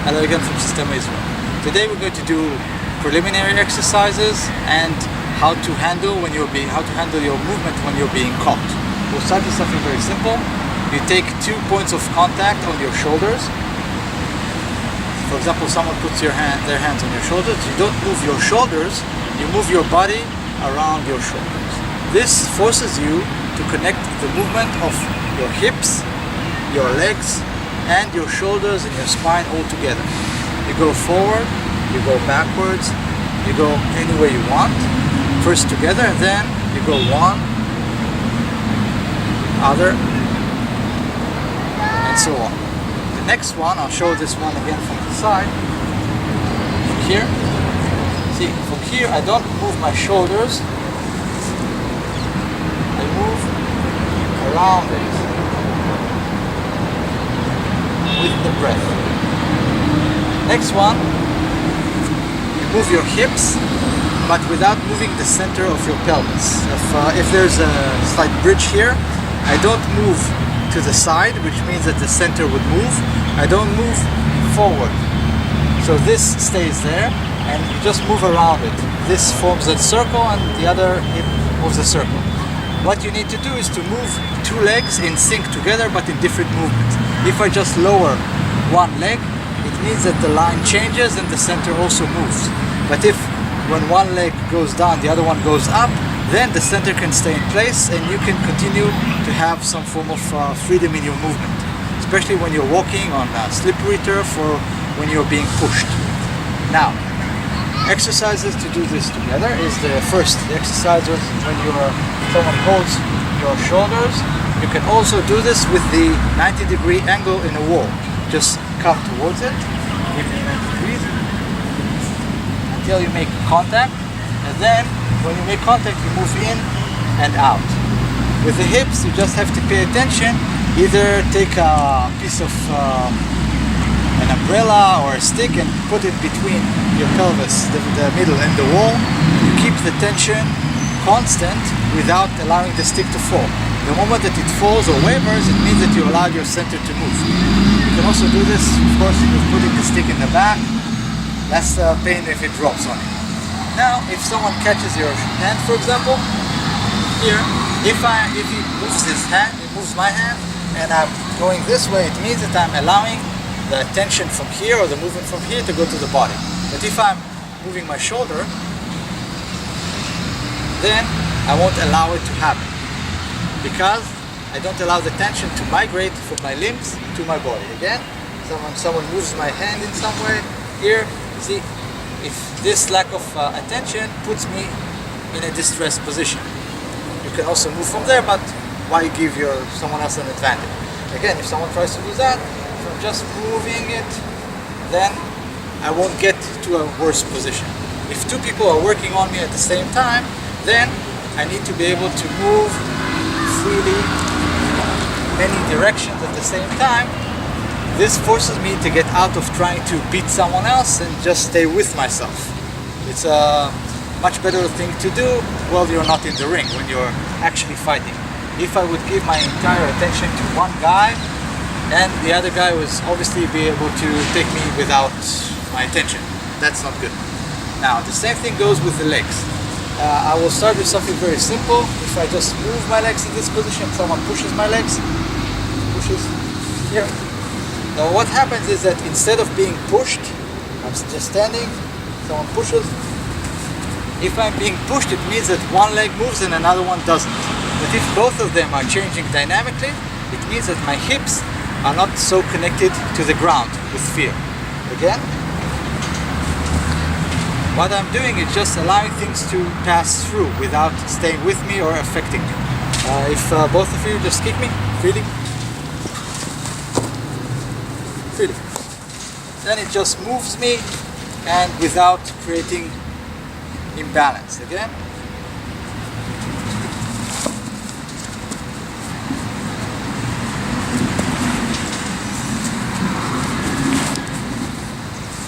Hello again from Systema Israel. Today we're going to do preliminary exercises and how to handle your movement when you're being caught. We'll start with something very simple. You take 2 points of contact on your shoulders. For example, someone puts their hands on your shoulders. You don't move your shoulders, you move your body around your shoulders. This forces you to connect the movement of your hips, your legs, and your shoulders and your spine all together. You go forward, you go backwards, you go any way you want. First together, and then you go one, other, and so on. The next one, I'll show this one again from the side. From here, see, from here I don't move my shoulders, I move around it with the breath. Next one, you move your hips, but without moving the center of your pelvis. If there's a slight bridge here, I don't move to the side, which means that the center would move. I don't move forward. So this stays there, and you just move around it. This forms a circle, and the other hip moves a circle. What you need to do is to move 2 legs in sync together, but in different movements. If I just lower one leg, it means that the line changes and the center also moves. But if when one leg goes down, the other one goes up, then the center can stay in place and you can continue to have some form of freedom in your movement, especially when you're walking on slippery turf or when you're being pushed. Now, exercises to do this together is the exercises when someone holds your shoulders. You can also do this with the 90-degree angle in a wall. Just come towards it, give it 90 degrees until you make contact, and then when you make contact you move in and out. With the hips you just have to pay attention. Either take a piece of an umbrella or a stick and put it between your pelvis, the middle and the wall. You keep the tension constant without allowing the stick to fall. The moment that it falls or wavers, it means that you allowed your center to move. You can also do this, of course, with putting the stick in the back. Less pain if it drops on you. Now, if someone catches your hand, for example, here, if he moves his hand, he moves my hand, and I'm going this way, it means that I'm allowing the tension from here or the movement from here to go to the body. But if I'm moving my shoulder, then I won't allow it to happen, because I don't allow the tension to migrate from my limbs to my body. Again, someone moves my hand in some way, here, see, if this lack of attention puts me in a distressed position. You can also move from there, but why give someone else an advantage? Again, if someone tries to do that, if I'm just moving it, then I won't get to a worse position. If 2 people are working on me at the same time, then I need to be able to move freely many directions at the same time. This forces me to get out of trying to beat someone else and just stay with myself. It's a much better thing to do while you're not in the ring, when you're actually fighting. If I would give my entire attention to one guy, and the other guy would obviously be able to take me without my attention. That's not good. Now, the same thing goes with the legs. I will start with something very simple. If I just move my legs in this position, someone pushes my legs, pushes here. Now what happens is that instead of being pushed, I'm just standing, someone pushes. If I'm being pushed, it means that one leg moves and another one doesn't. But if both of them are changing dynamically, it means that my hips are not so connected to the ground with fear. Again, what I'm doing is just allowing things to pass through without staying with me or affecting me. If both of you just kick me, freely, then it just moves me and without creating imbalance. Again,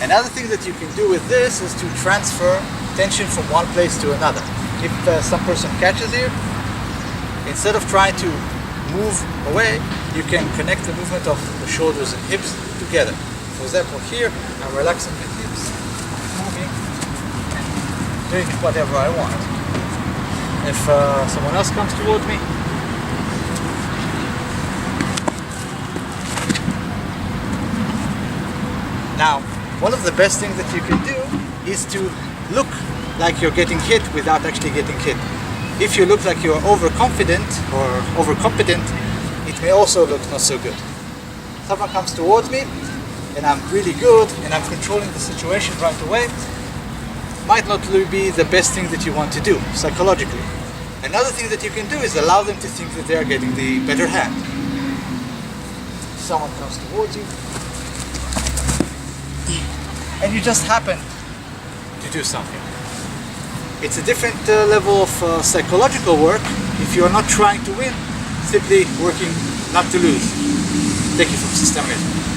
another thing that you can do with this is to transfer tension from one place to another. If some person catches you, instead of trying to move away, you can connect the movement of the shoulders and hips together. For example, here, I'm relaxing the hips, moving, and doing whatever I want. If someone else comes towards me, now, one of the best things that you can do is to look like you're getting hit without actually getting hit. If you look like you're overconfident or overcompetent, it may also look not so good. Someone comes towards me and I'm really good and I'm controlling the situation right away, might not be the best thing that you want to do psychologically. Another thing that you can do is allow them to think that they are getting the better hand. Someone comes towards you and you just happen to do something. It's a different level of psychological work if you are not trying to win, simply working not to lose. Thank you from Systema Israel.